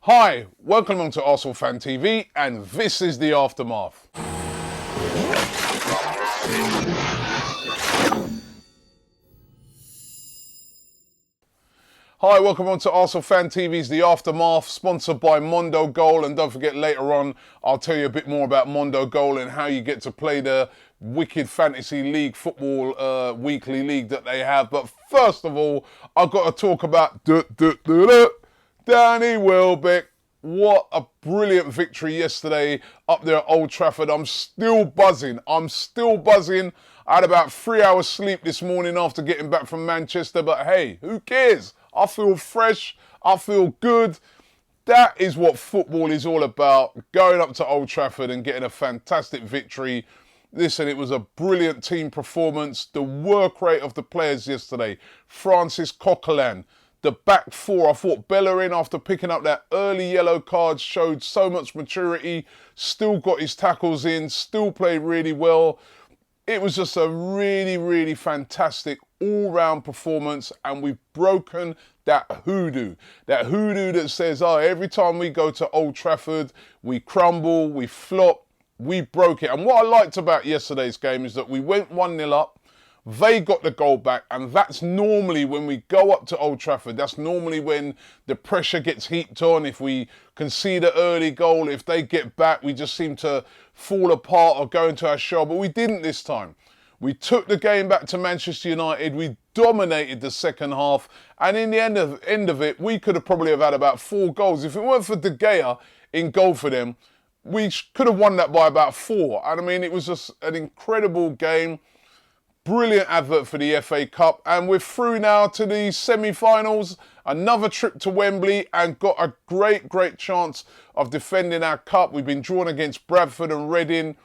Hi, welcome along to Arsenal Fan TV, and this is the aftermath. Hi, welcome on to Arsenal Fan TV's The Aftermath, sponsored by Mondo Goal. And don't forget, later on, I'll tell you a bit more about Mondo Goal and how you get to play the wicked fantasy league football weekly league that they have. But first of all, I've got to talk about Danny Welbeck. What a brilliant victory yesterday up there at Old Trafford. I'm still buzzing. I had about 3 hours sleep this morning after getting back from Manchester. But hey, who cares? I feel fresh. I feel good. That is what football is all about. Going up to Old Trafford and getting a fantastic victory. Listen, it was a brilliant team performance. The work rate of the players yesterday. Francis Coquelin. The back four, I thought Bellerin, after picking up that early yellow card, showed so much maturity, still got his tackles in, still played really well. It was just a really, really fantastic all-round performance, and we've broken that hoodoo. That hoodoo that says, oh, every time we go to Old Trafford, we crumble, we flop. We broke it. And what I liked about yesterday's game is that we went 1-0 up. They got the goal back, and that's normally when we go up to Old Trafford, that's normally when the pressure gets heaped on. If we concede an early goal, if they get back, we just seem to fall apart or go into our shell. But we didn't this time. We took the game back to Manchester United. We dominated the second half, and in the end of it, we could have probably had about 4 goals. If it weren't for De Gea in goal for them, we could have won that by about 4. And I mean, it was just an incredible game. Brilliant advert for the FA Cup, and we're through now to the semi-finals. Another trip to Wembley, and got a great chance of defending our cup. We've been drawn against Bradford and Reading,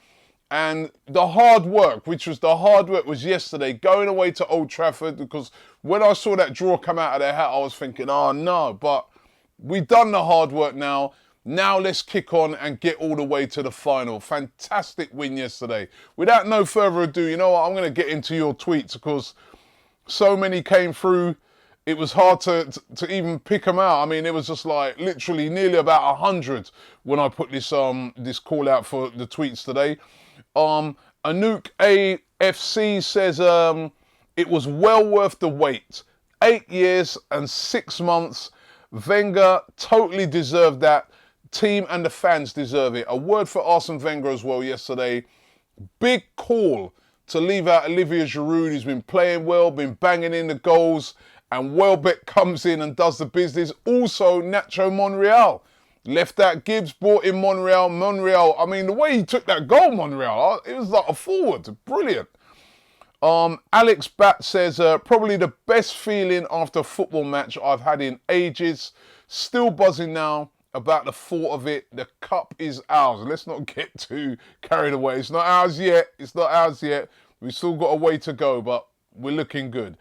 and the hard work was yesterday, going away to Old Trafford, because when I saw that draw come out of their hat, I was thinking, oh no, but we've done the hard work now. Now let's kick on and get all the way to the final. Fantastic win yesterday. Without no further ado, you know what? I'm going to get into your tweets because so many came through. It was hard to even pick them out. I mean, it was just like literally nearly about 100 when I put this call out for the tweets today. Anouk AFC says it was well worth the wait. 8 years and 6 months. Wenger totally deserved that. Team and the fans deserve it. A word for Arsene Wenger as well yesterday. Big call to leave out Olivier Giroud. He's been playing well, been banging in the goals, and Welbeck comes in and does the business. Also, Nacho Monreal. Left out Gibbs, brought in Monreal. Monreal, I mean, the way he took that goal, Monreal, it was like a forward. Brilliant. Alex Bat says, probably the best feeling after a football match I've had in ages. Still buzzing now about the thought of it. The cup is ours. Let's not get too carried away. It's not ours yet. We've still got a way to go, but we're looking good.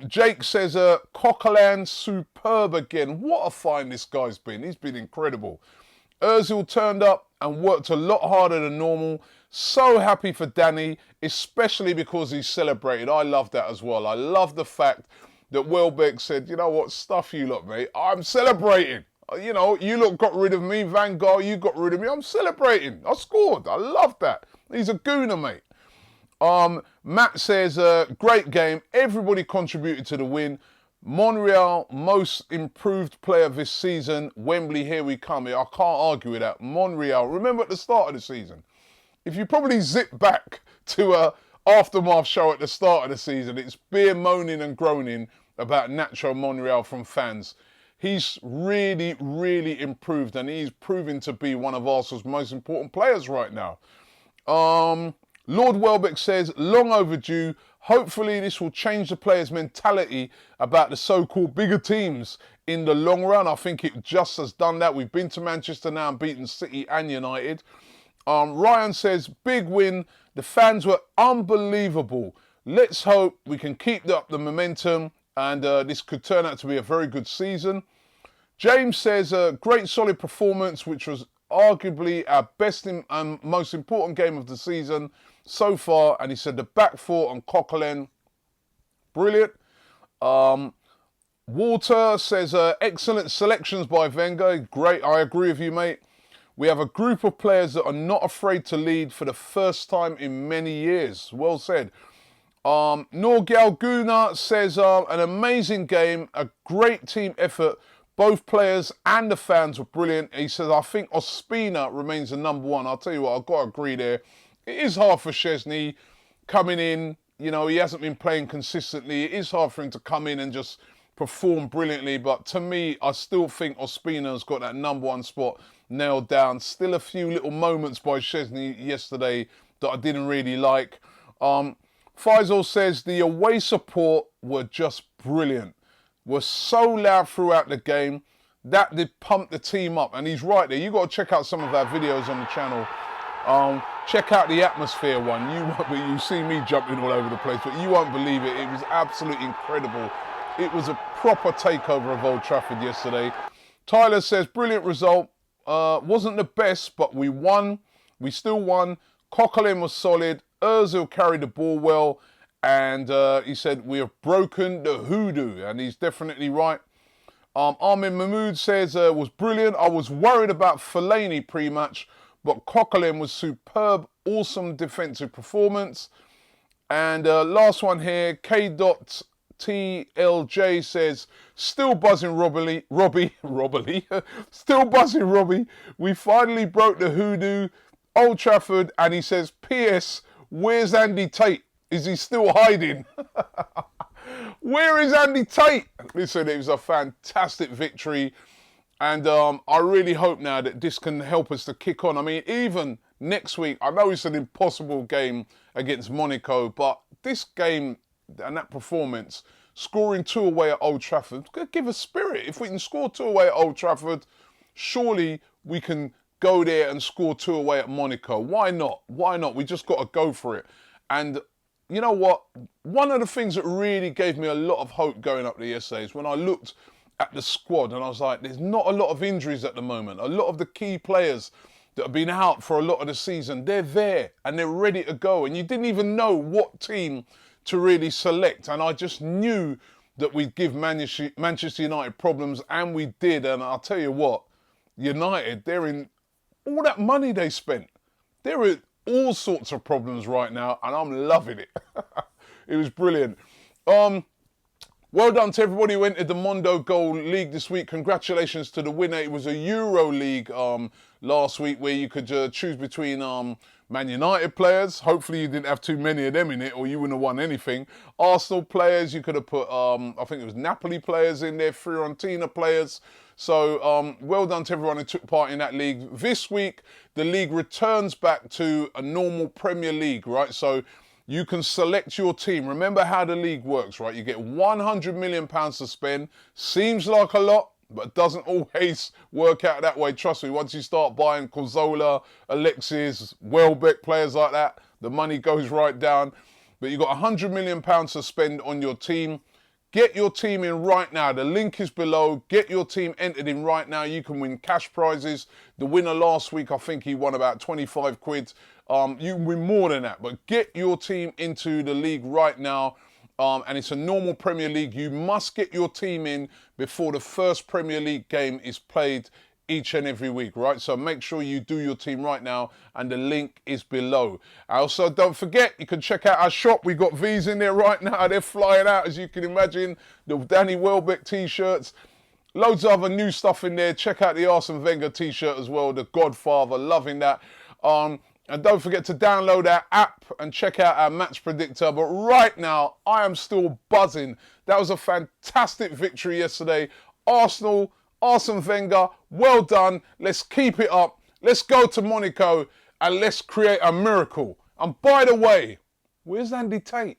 Jake says, Coquelin superb again. What a find this guy's been. He's been incredible. Ozil turned up and worked a lot harder than normal. So happy for Danny, especially because he celebrated. I love that as well. I love the fact that Welbeck said, you know what, stuff you lot, mate. I'm celebrating. You know, you lot got rid of me. Van Gaal, you got rid of me. I'm celebrating. I scored. I love that. He's a gooner, mate. Matt says, great game. Everybody contributed to the win. Monreal, most improved player this season. Wembley, here we come. I can't argue with that. Monreal, remember at the start of the season, if you probably zip back to a aftermath show at the start of the season, it's beer moaning and groaning about Nacho Monreal from fans. He's really, really improved, and he's proving to be one of Arsenal's most important players right now. Lord Welbeck says, long overdue. Hopefully this will change the players' mentality about the so-called bigger teams in the long run. I think it just has done that. We've been to Manchester now and beaten City and United. Ryan says, big win. The fans were unbelievable. Let's hope we can keep up the momentum, and this could turn out to be a very good season. James says, great solid performance, which was arguably our best and most important game of the season so far. And he said the back four on Coquelin, brilliant. Walter says, excellent selections by Wenger. Great, I agree with you, mate. We have a group of players that are not afraid to lead for the first time in many years. Well said. Norgal Guna says, an amazing game, a great team effort. Both players and the fans were brilliant. He says, I think Ospina remains the number one. I'll tell you what, I've got to agree there. It is hard for Szczesny coming in. You know, he hasn't been playing consistently. It is hard for him to come in and just perform brilliantly. But to me, I still think Ospina's got that number one spot nailed down. Still a few little moments by Szczesny yesterday that I didn't really like. Faisal says the away support were just brilliant. Were so loud throughout the game. That did pump the team up. And he's right there. You've got to check out some of our videos on the channel. Check out the atmosphere one. You see me jumping all over the place, but you won't believe it. It was absolutely incredible. It was a proper takeover of Old Trafford yesterday. Tyler says, brilliant result. Wasn't the best, but we won. We still won. Coquelin was solid. Ozil carried the ball well. And he said, we have broken the hoodoo. And he's definitely right. Armin Mahmood says, was brilliant. I was worried about Fellaini pre-match, but Coquelin was superb. Awesome defensive performance. And last one here, K.TLJ says, still buzzing Robbie. Still buzzing Robbie. We finally broke the hoodoo. Old Trafford. And he says, P.S. Where's Andy Tate? Is he still hiding? Where is Andy Tate? Listen, it was a fantastic victory. And I really hope now that this can help us to kick on. I mean, even next week, I know it's an impossible game against Monaco, but this game and that performance, scoring 2 away at Old Trafford, could give us spirit. If we can score 2 away at Old Trafford, surely we can go there and score 2 away at Monaco. Why not? Why not? We just got to go for it. And you know what? One of the things that really gave me a lot of hope going up there yesterday is when I looked at the squad and I was like, there's not a lot of injuries at the moment. A lot of the key players that have been out for a lot of the season, they're there and they're ready to go. And you didn't even know what team to really select. And I just knew that we'd give Manchester United problems, and we did. And I'll tell you what, United, they're in all that money they spent. They're in all sorts of problems right now, and I'm loving it. It was brilliant. Well done to everybody who entered the Mondo Goal League this week. Congratulations to the winner. It was a Euro League last week where you could choose between Man United players. Hopefully you didn't have too many of them in it or you wouldn't have won anything. Arsenal players, you could have put, I think it was Napoli players in there, Fiorentina players. So well done to everyone who took part in that league. This week, the league returns back to a normal Premier League, right? So you can select your team. Remember how the league works, right? You get £100 million to spend. Seems like a lot, but doesn't always work out that way. Trust me, once you start buying Cazorla, Alexis, Welbeck, players like that, the money goes right down. But you've got £100 million to spend on your team. Get your team in right now. The link is below. Get your team entered in right now. You can win cash prizes. The winner last week, I think he won about 25 quid. You can win more than that. But get your team into the league right now. And it's a normal Premier League. You must get your team in before the first Premier League game is played each and every week, right? So make sure you do your team right now, and the link is below. Also, don't forget, you can check out our shop. We've got V's in there right now. They're flying out, as you can imagine. The Danny Welbeck t-shirts. Loads of other new stuff in there. Check out the Arsene Wenger t-shirt as well, the Godfather, loving that. And don't forget to download our app and check out our match predictor. But right now, I am still buzzing. That was a fantastic victory yesterday. Arsenal, Arsene Wenger, well done. Let's keep it up. Let's go to Monaco and let's create a miracle. And by the way, where's Andy Tate?